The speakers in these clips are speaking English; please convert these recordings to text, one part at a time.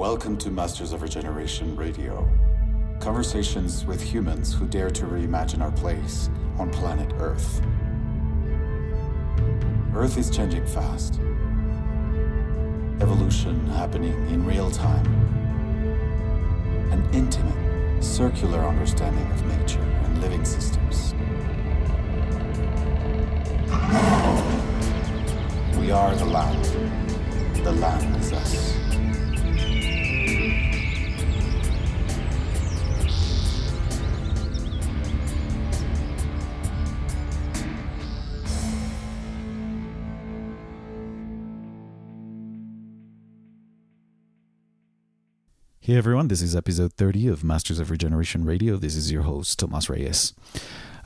Welcome to Masters of Regeneration Radio. Conversations with humans who dare to reimagine our place on planet Earth. Earth is changing fast. Evolution happening in real time. An intimate, circular understanding of nature and living systems. We are the land. The land is us. Hey everyone, this is episode 30 of Masters of Regeneration Radio. This is your host, Tomas Reyes.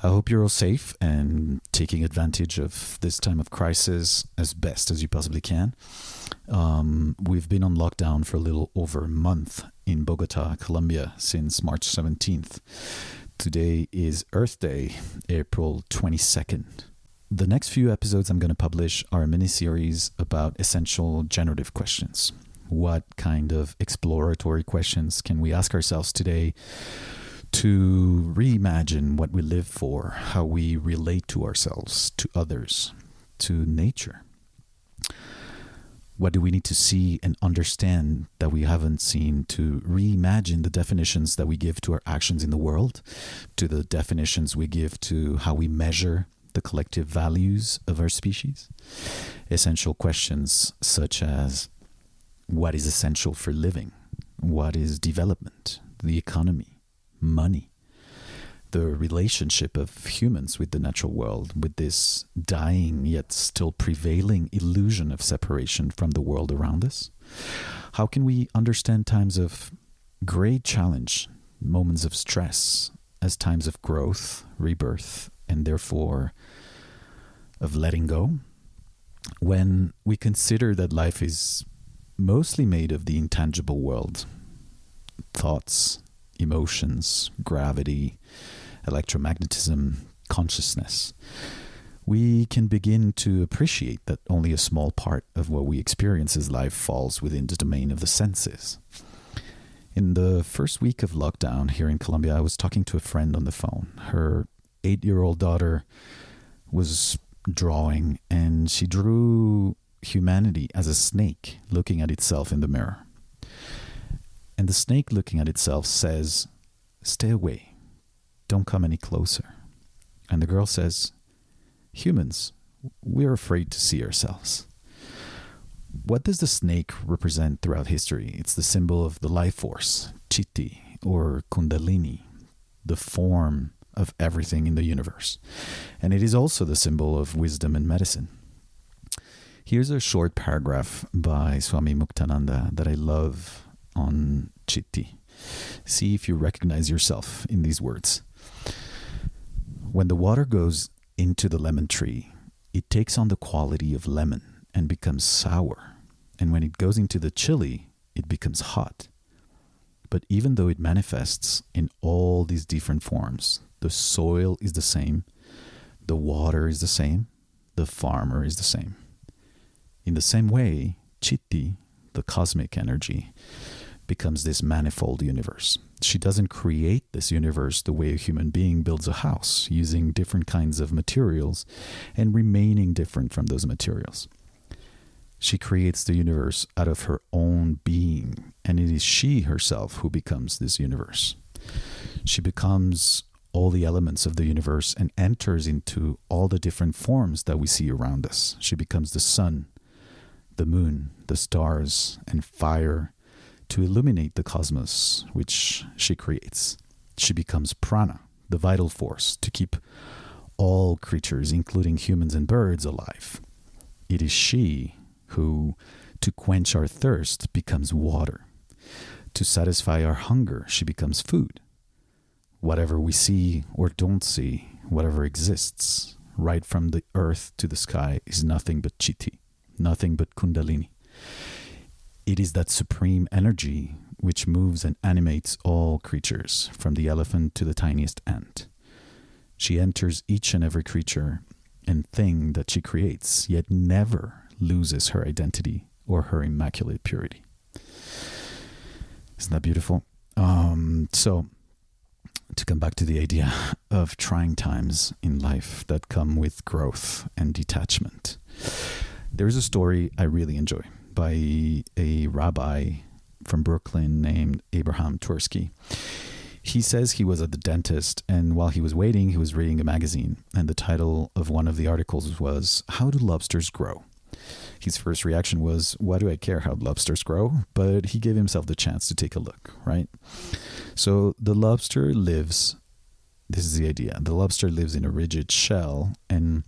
I hope you're all safe and taking advantage of this time of crisis as best as you possibly can. We've been on lockdown for a little over a month in Bogota, Colombia, since March 17th. Today is Earth Day, April 22nd. The next few episodes I'm going to publish are a mini-series about essential generative questions. What kind of exploratory questions can we ask ourselves today to reimagine what we live for, how we relate to ourselves, to others, to nature? What do we need to see and understand that we haven't seen to reimagine the definitions that we give to our actions in the world, to the definitions we give to how we measure the collective values of our species? Essential questions such as, what is essential for living? What is development, the economy, money, the relationship of humans with the natural world, with this dying yet still prevailing illusion of separation from the world around us? How can we understand times of great challenge, moments of stress, as times of growth, rebirth, and therefore of letting go? When we consider that life is mostly made of the intangible world, thoughts, emotions, gravity, electromagnetism, consciousness, we can begin to appreciate that only a small part of what we experience as life falls within the domain of the senses. In the first week of lockdown here in Colombia, I was talking to a friend on the phone. Her 8-year-old daughter was drawing, and she drew humanity as a snake looking at itself in the mirror. And the snake looking at itself says, "Stay away. Don't come any closer." And the girl says, "Humans, we're afraid to see ourselves." What does the snake represent throughout history? It's the symbol of the life force, Chitti or Kundalini, the form of everything in the universe. And it is also the symbol of wisdom and medicine. Here's a short paragraph by Swami Muktananda that I love on Chitti. See if you recognize yourself in these words. When the water goes into the lemon tree, it takes on the quality of lemon and becomes sour. And when it goes into the chili, it becomes hot. But even though it manifests in all these different forms, the soil is the same, the water is the same, the farmer is the same. In the same way, Chitti, the cosmic energy, becomes this manifold universe. She doesn't create this universe the way a human being builds a house, using different kinds of materials and remaining different from those materials. She creates the universe out of her own being, and it is she herself who becomes this universe. She becomes all the elements of the universe and enters into all the different forms that we see around us. She becomes the sun, the moon, the stars, and fire to illuminate the cosmos which she creates. She becomes prana, the vital force to keep all creatures, including humans and birds, alive. It is she who, to quench our thirst, becomes water. To satisfy our hunger, she becomes food. Whatever we see or don't see, whatever exists, right from the earth to the sky, is nothing but Chitti. Nothing but Kundalini. It is that supreme energy which moves and animates all creatures, from the elephant to the tiniest ant. She enters each and every creature and thing that she creates, yet never loses her identity or her immaculate purity. Isn't that beautiful? So to come back to the idea of trying times in life that come with growth and detachment, there's a story I really enjoy by a rabbi from Brooklyn named Abraham Tversky. He says he was at the dentist, and while he was waiting, he was reading a magazine, and the title of one of the articles was, "How do lobsters grow?" His first reaction was, "Why do I care how lobsters grow?" But he gave himself the chance to take a look, right? So the lobster lives, this is the idea, the lobster lives in a rigid shell, and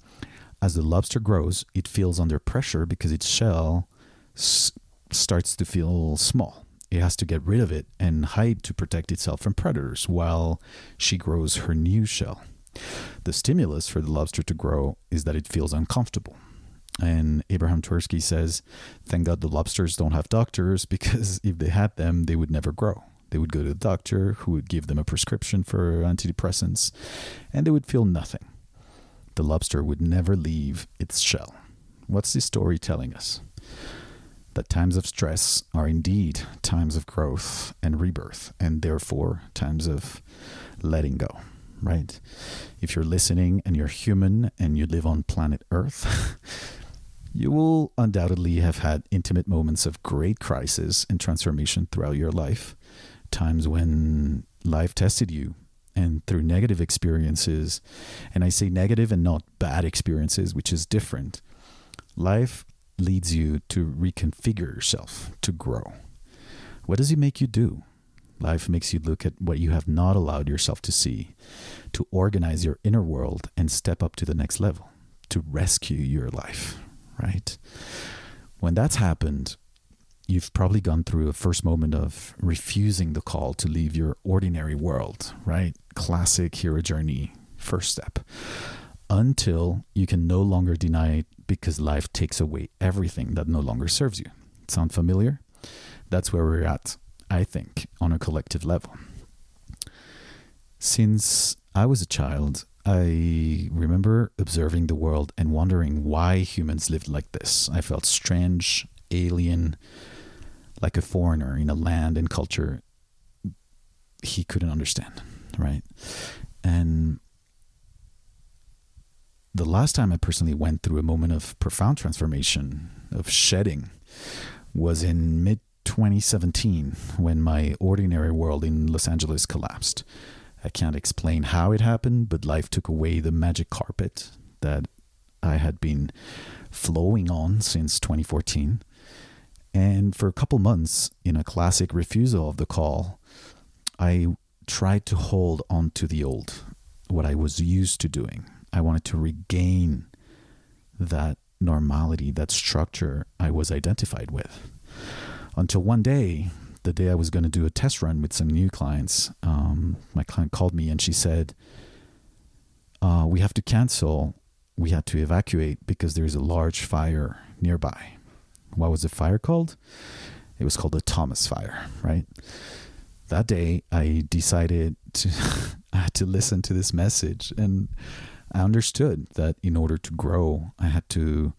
as the lobster grows, it feels under pressure because its shell starts to feel small. It has to get rid of it and hide to protect itself from predators while she grows her new shell. The stimulus for the lobster to grow is that it feels uncomfortable. And Abraham Tversky says, thank God the lobsters don't have doctors, because if they had them, they would never grow. They would go to the doctor who would give them a prescription for antidepressants, and they would feel nothing. The lobster would never leave its shell. What's this story telling us? That times of stress are indeed times of growth and rebirth, and therefore times of letting go, right? If you're listening and you're human and you live on planet Earth, you will undoubtedly have had intimate moments of great crisis and transformation throughout your life, times when life tested you, and through negative experiences, and I say negative and not bad experiences, which is different, life leads you to reconfigure yourself, to grow. What does it make you do? Life makes you look at what you have not allowed yourself to see, to organize your inner world and step up to the next level, to rescue your life, right? When that's happened, you've probably gone through a first moment of refusing the call to leave your ordinary world, right? Classic hero journey, first step. Until you can no longer deny it because life takes away everything that no longer serves you. Sound familiar? That's where we're at, I think, on a collective level. Since I was a child, I remember observing the world and wondering why humans lived like this. I felt strange, alien, like a foreigner in a land and culture he couldn't understand, right? And the last time I personally went through a moment of profound transformation, of shedding, was in mid-2017 when my ordinary world in Los Angeles collapsed. I can't explain how it happened, but life took away the magic carpet that I had been flowing on since 2014. And for a couple months, in a classic refusal of the call, I tried to hold on to the old, what I was used to doing. I wanted to regain that normality, that structure I was identified with. Until one day, the day I was going to do a test run with some new clients, my client called me and she said, we have to cancel. We had to evacuate because there's a large fire nearby. What was the fire called? It was called the Tomas fire, right? That day, I decided to listen to this message, and I understood that in order to grow, I had to,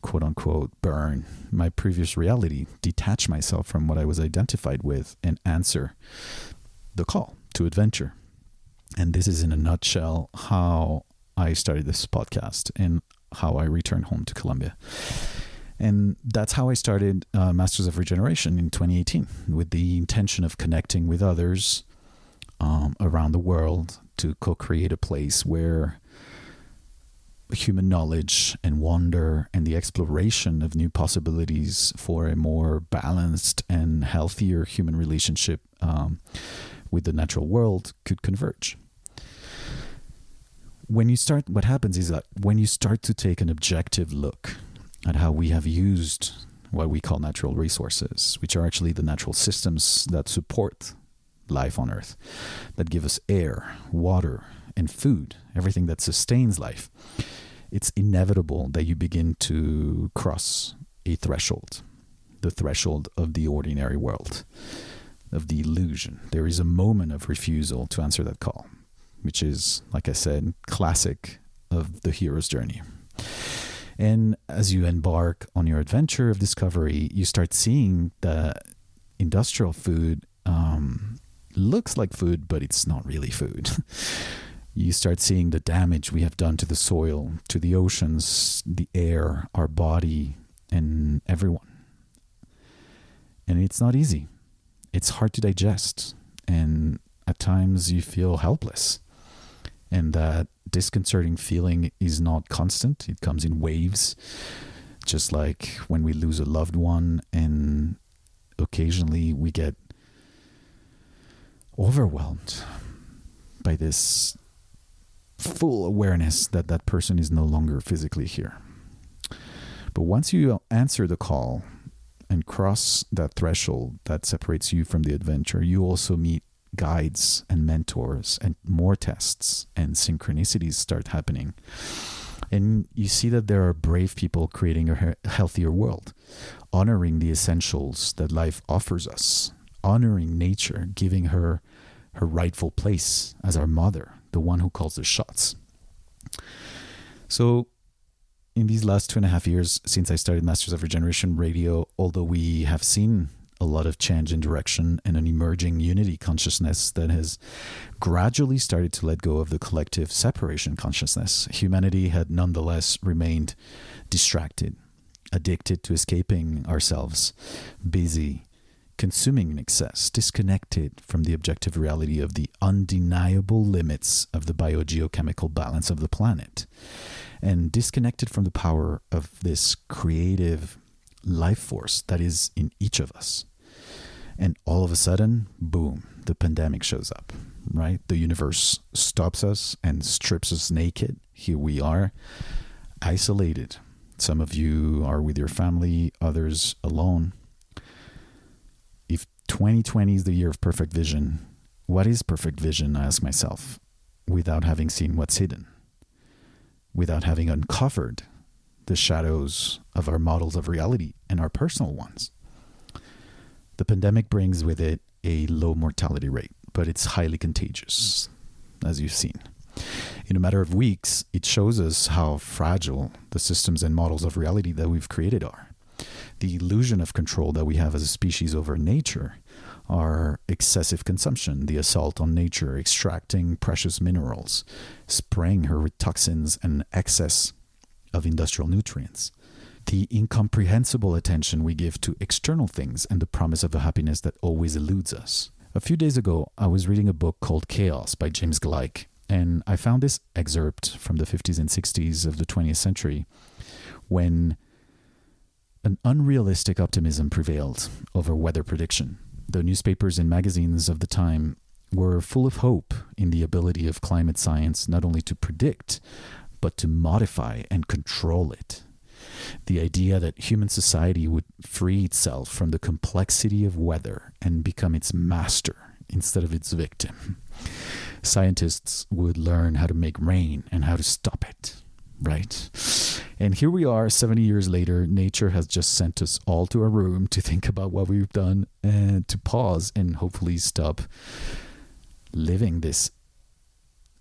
quote unquote, burn my previous reality, detach myself from what I was identified with, and answer the call to adventure. And this is in a nutshell how I started this podcast and how I returned home to Colombia. And that's how I started Masters of Regeneration in 2018, with the intention of connecting with others around the world to co-create a place where human knowledge and wonder and the exploration of new possibilities for a more balanced and healthier human relationship with the natural world could converge. What happens is that when you start to take an objective look at how we have used what we call natural resources, which are actually the natural systems that support life on Earth, that give us air, water, and food, everything that sustains life, it's inevitable that you begin to cross a threshold, the threshold of the ordinary world, of the illusion. There is a moment of refusal to answer that call, which is, like I said, classic of the hero's journey. And as you embark on your adventure of discovery, you start seeing that industrial food looks like food, but it's not really food. You start seeing the damage we have done to the soil, to the oceans, the air, our body, and everyone. And it's not easy. It's hard to digest. And at times you feel helpless. And that disconcerting feeling is not constant. It comes in waves, just like when we lose a loved one, and occasionally we get overwhelmed by this full awareness that that person is no longer physically here. But once you answer the call and cross that threshold that separates you from the adventure, you also meet guides and mentors, and more tests and synchronicities start happening. And you see that there are brave people creating a healthier world, honoring the essentials that life offers us, honoring nature, giving her her rightful place as our mother, the one who calls the shots. So in these last 2.5 years since I started Masters of Regeneration Radio, although we have seen a lot of change in direction and an emerging unity consciousness that has gradually started to let go of the collective separation consciousness, humanity had nonetheless remained distracted, addicted to escaping ourselves, busy, consuming in excess, disconnected from the objective reality of the undeniable limits of the biogeochemical balance of the planet, and disconnected from the power of this creative life force that is in each of us. And all of a sudden, boom, the pandemic shows up, right? The universe stops us and strips us naked. Here we are, isolated. Some of you are with your family, others alone. If 2020 is the year of perfect vision, what is perfect vision, I ask myself, without having seen what's hidden, without having uncovered the shadows of our models of reality and our personal ones? The pandemic brings with it a low mortality rate, but it's highly contagious, as you've seen. In a matter of weeks, it shows us how fragile the systems and models of reality that we've created are. The illusion of control that we have as a species over nature, our excessive consumption, the assault on nature, extracting precious minerals, spraying her with toxins and excess of industrial nutrients, the incomprehensible attention we give to external things and the promise of a happiness that always eludes us. A few days ago, I was reading a book called Chaos by James Gleick, and I found this excerpt from the 50s and 60s of the 20th century when an unrealistic optimism prevailed over weather prediction. The newspapers and magazines of the time were full of hope in the ability of climate science not only to predict, but to modify and control it. The idea that human society would free itself from the complexity of weather and become its master instead of its victim. Scientists would learn how to make rain and how to stop it, right? And here we are 70 years later. Nature has just sent us all to our room to think about what we've done and to pause and hopefully stop living this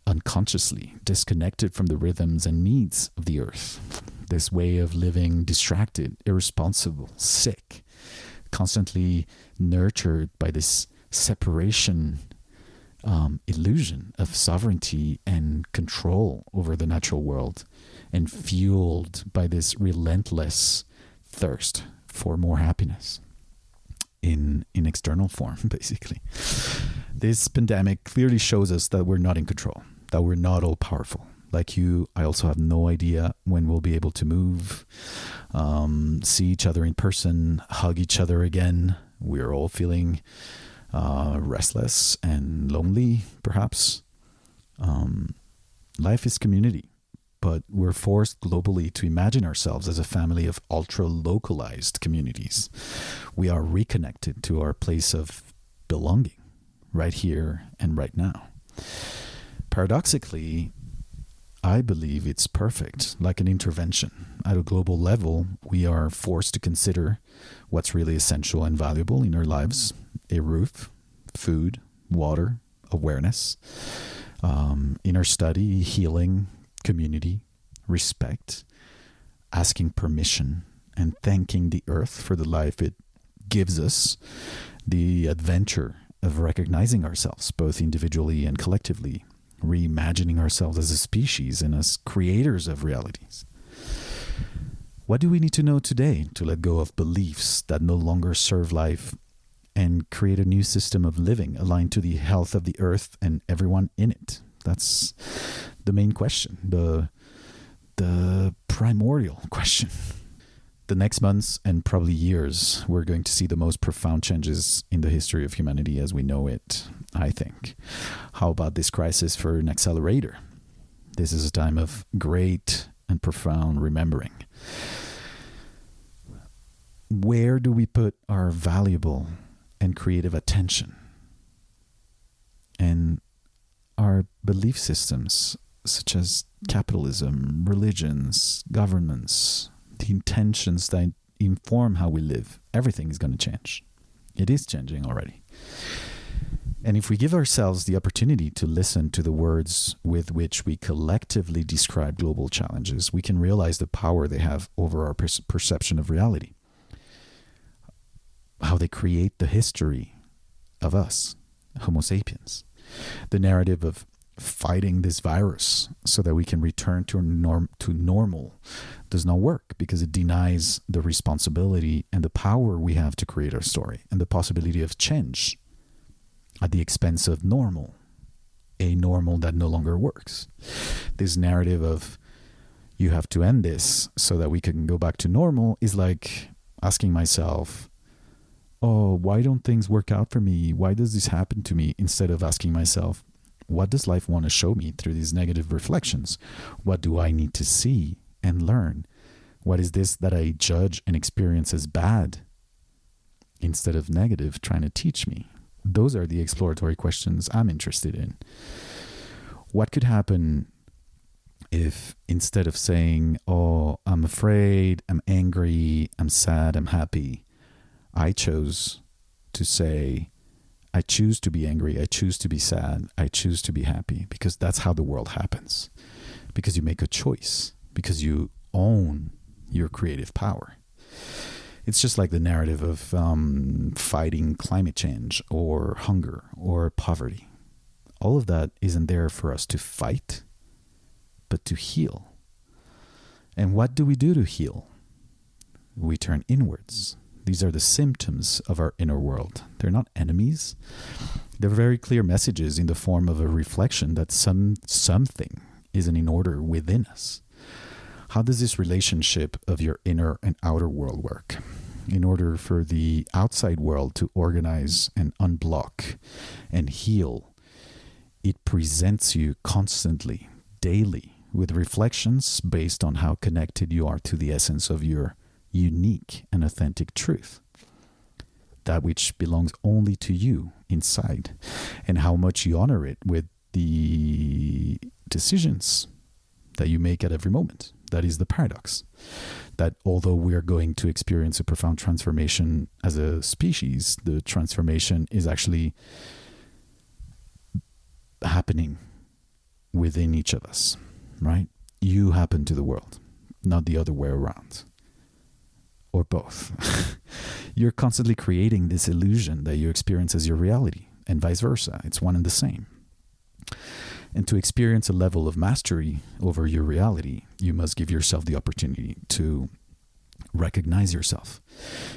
unconsciously, disconnected from the rhythms and needs of the earth. This way of living distracted, irresponsible, sick, constantly nurtured by this separation illusion of sovereignty and control over the natural world, and fueled by this relentless thirst for more happiness in external form, basically. This pandemic clearly shows us that we're not in control, that we're not all powerful. Like you, I also have no idea when we'll be able to move, see each other in person, hug each other again. We're all feeling restless and lonely, perhaps. Life is community, but we're forced globally to imagine ourselves as a family of ultra-localized communities. We are reconnected to our place of belonging right here and right now. Paradoxically, I believe it's perfect, like an intervention. At a global level, we are forced to consider what's really essential and valuable in our lives: a roof, food, water, awareness, inner study, healing, community, respect, asking permission, and thanking the earth for the life it gives us, the adventure of recognizing ourselves, both individually and collectively, reimagining ourselves as a species and as creators of realities. What do we need to know today to let go of beliefs that no longer serve life and create a new system of living aligned to the health of the earth and everyone in it? That's the main question, the primordial question. The next months and probably years, we're going to see the most profound changes in the history of humanity as we know it, I think. How about this crisis for an accelerator? This is a time of great and profound remembering. Where do we put our valuable and creative attention? And our belief systems, such as capitalism, religions, governments, the intentions that inform how we live, everything is going to change. It is changing already. And if we give ourselves the opportunity to listen to the words with which we collectively describe global challenges, we can realize the power they have over our perception of reality. How they create the history of us, Homo sapiens. The narrative of fighting this virus so that we can return to normal does not work because it denies the responsibility and the power we have to create our story and the possibility of change at the expense of normal, a normal that no longer works. This narrative of you have to end this so that we can go back to normal is like asking myself, oh, why don't things work out for me? Why does this happen to me? Instead of asking myself, what does life want to show me through these negative reflections? What do I need to see and learn? What is this that I judge and experience as bad instead of negative trying to teach me? Those are the exploratory questions I'm interested in. What could happen if instead of saying, oh, I'm afraid, I'm angry, I'm sad, I'm happy, I chose to say, I choose to be angry, I choose to be sad, I choose to be happy, because that's how the world happens. Because you make a choice, because you own your creative power. It's just like the narrative of fighting climate change or hunger or poverty. All of that isn't there for us to fight, but to heal. And what do we do to heal? We turn inwards. These are the symptoms of our inner world. They're not enemies. They're very clear messages in the form of a reflection that something isn't in order within us. How does this relationship of your inner and outer world work? In order for the outside world to organize and unblock and heal, it presents you constantly, daily, with reflections based on how connected you are to the essence of your unique and authentic truth, that which belongs only to you inside, and how much you honor it with the decisions that you make at every moment. That is the paradox, that although we are going to experience a profound transformation as a species, the transformation is actually happening within each of us, right? You happen to the world, not the other way around. Or both. You're constantly creating this illusion that you experience as your reality, and vice versa. It's one and the same. And to experience a level of mastery over your reality, you must give yourself the opportunity to recognize yourself.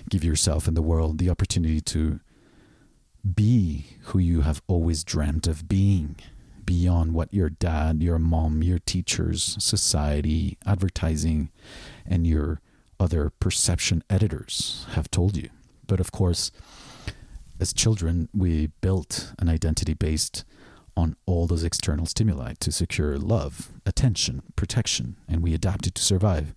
Give yourself and the world the opportunity to be who you have always dreamt of being, beyond what your dad, your mom, your teachers, society, advertising, and your other perception editors have told you. But of course, as children, we built an identity based on all those external stimuli to secure love, attention, protection, and we adapted to survive.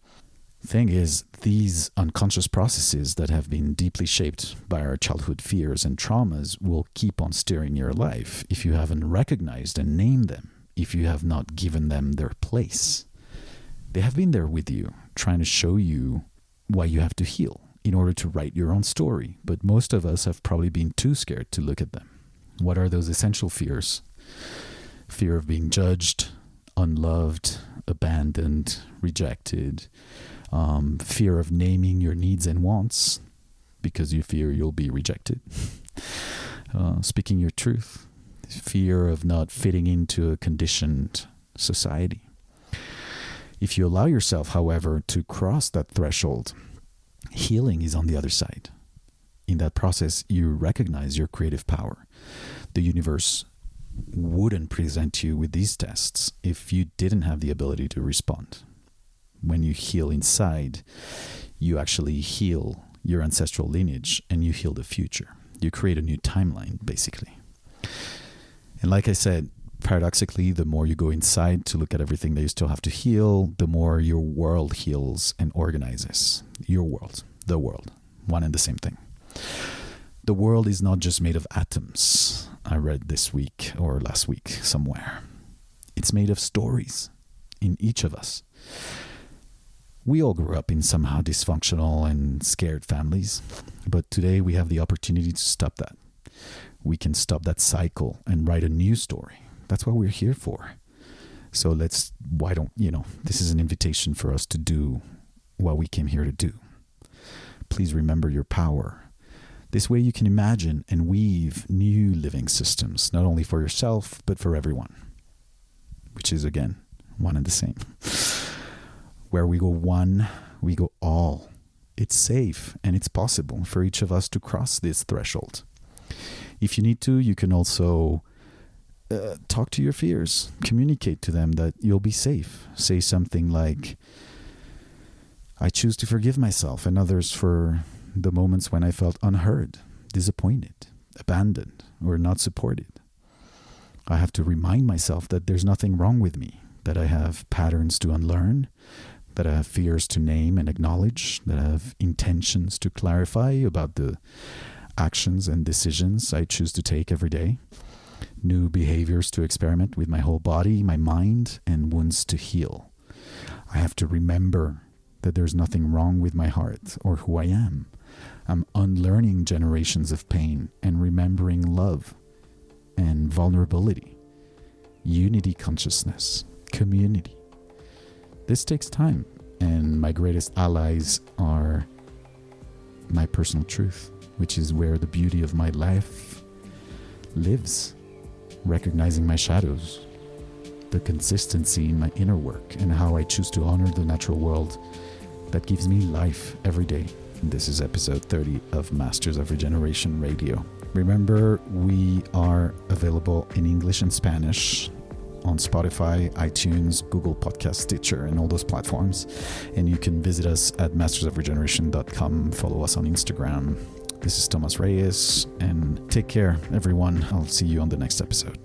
Thing is, these unconscious processes that have been deeply shaped by our childhood fears and traumas will keep on steering your life if you haven't recognized and named them, if you have not given them their place. They have been there with you, trying to show you why you have to heal in order to write your own story. But most of us have probably been too scared to look at them. What are those essential fears? Fear of being judged, unloved, abandoned, rejected. Fear of naming your needs and wants because you fear you'll be rejected. speaking your truth, fear of not fitting into a conditioned society. If you allow yourself, however, to cross that threshold, healing is on the other side. In that process, you recognize your creative power. The universe wouldn't present you with these tests if you didn't have the ability to respond. When you heal inside, you actually heal your ancestral lineage and you heal the future. You create a new timeline, basically. And like I said, paradoxically, the more you go inside to look at everything that you still have to heal, the more your world heals and organizes. Your world, the world, one and the same thing. The world is not just made of atoms, I read this week or last week somewhere. It's made of stories in each of us. We all grew up in somehow dysfunctional and scared families, but today we have the opportunity to stop that. We can stop that cycle and write a new story. That's what we're here for. So this is an invitation for us to do what we came here to do. Please remember your power. This way you can imagine and weave new living systems, not only for yourself, but for everyone, which is, again, one and the same. Where we go one, we go all. It's safe and it's possible for each of us to cross this threshold. If you need to, you can also talk to your fears, communicate to them that you'll be safe. Say something like, I choose to forgive myself and others for the moments when I felt unheard, disappointed, abandoned, or not supported. I have to remind myself that there's nothing wrong with me, that I have patterns to unlearn, that I have fears to name and acknowledge, that I have intentions to clarify about the actions and decisions I choose to take every day, new behaviors to experiment with my whole body, my mind, and wounds to heal. I have to remember that there's nothing wrong with my heart or who I am. I'm unlearning generations of pain and remembering love and vulnerability, unity consciousness, community. This takes time, and my greatest allies are my personal truth, which is where the beauty of my life lives, recognizing my shadows, the consistency in my inner work, and how I choose to honor the natural world that gives me life every day. This is episode 30 of Masters of Regeneration Radio. Remember, we are available in English and Spanish on Spotify, iTunes, Google Podcast, Stitcher, and all those platforms. And you can visit us at mastersofregeneration.com. Follow us on Instagram. This is Tomas Reyes, and take care, everyone. I'll see you on the next episode.